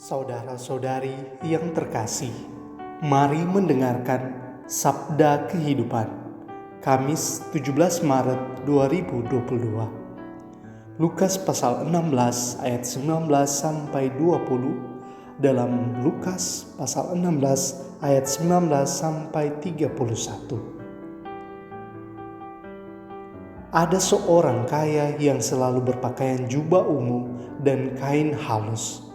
Saudara-saudari yang terkasih, mari mendengarkan Sabda Kehidupan, Kamis 17 Maret 2022. Lukas pasal 16 ayat 19 sampai 20, dalam Lukas pasal 16 ayat 19 sampai 31. Ada seorang kaya yang selalu berpakaian jubah ungu dan kain halus,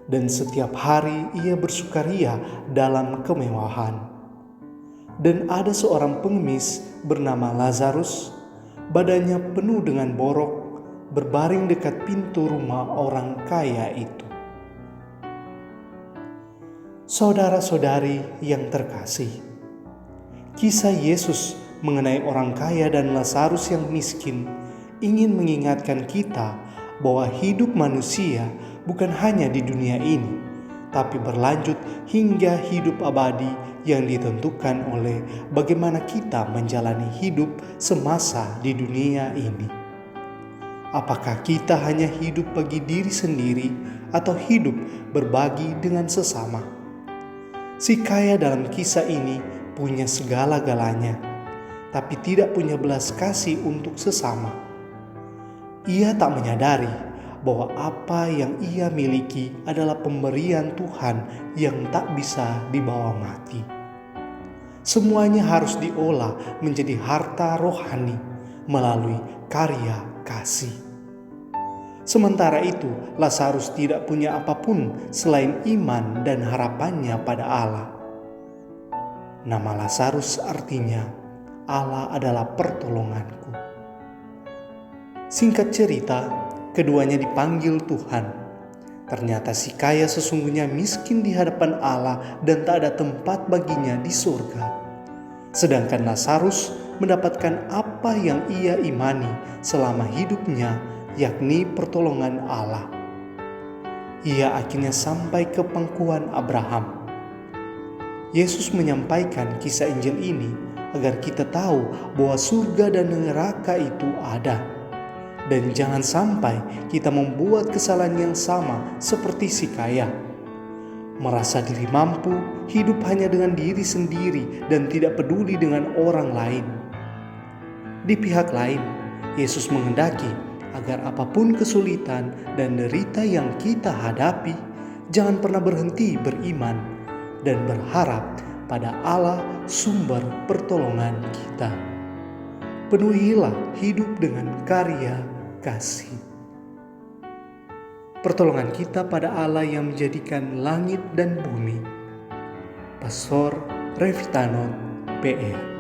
dan setiap hari ia bersukaria dalam kemewahan. Dan ada seorang pengemis bernama Lazarus, badannya penuh dengan borok, berbaring dekat pintu rumah orang kaya itu. Saudara-saudari yang terkasih, kisah Yesus mengenai orang kaya dan Lazarus yang miskin ingin mengingatkan kita bahwa hidup manusia bukan hanya di dunia ini, tapi berlanjut hingga hidup abadi yang ditentukan oleh bagaimana kita menjalani hidup semasa di dunia ini. Apakah kita hanya hidup bagi diri sendiri atau hidup berbagi dengan sesama? Si kaya dalam kisah ini punya segala-galanya, tapi tidak punya belas kasih untuk sesama. Ia tak menyadari bahwa apa yang ia miliki adalah pemberian Tuhan yang tak bisa dibawa mati. Semuanya harus diolah menjadi harta rohani melalui karya kasih. Sementara itu, Lazarus tidak punya apapun selain iman dan harapannya pada Allah. Nama Lazarus artinya Allah adalah pertolonganku. Singkat cerita, keduanya dipanggil Tuhan. Ternyata si kaya sesungguhnya miskin di hadapan Allah dan tak ada tempat baginya di surga. Sedangkan Lazarus mendapatkan apa yang ia imani selama hidupnya, yakni pertolongan Allah. Ia akhirnya sampai ke pangkuan Abraham. Yesus menyampaikan kisah Injil ini agar kita tahu bahwa surga dan neraka itu ada. Dan jangan sampai kita membuat kesalahan yang sama seperti si kaya. Merasa diri mampu, hidup hanya dengan diri sendiri dan tidak peduli dengan orang lain. Di pihak lain, Yesus menghendaki agar apapun kesulitan dan derita yang kita hadapi, jangan pernah berhenti beriman dan berharap pada Allah sumber pertolongan kita. Penuhilah hidup dengan karya kasih. Pertolongan kita pada Allah yang menjadikan langit dan bumi. Pastor Revitano, PR.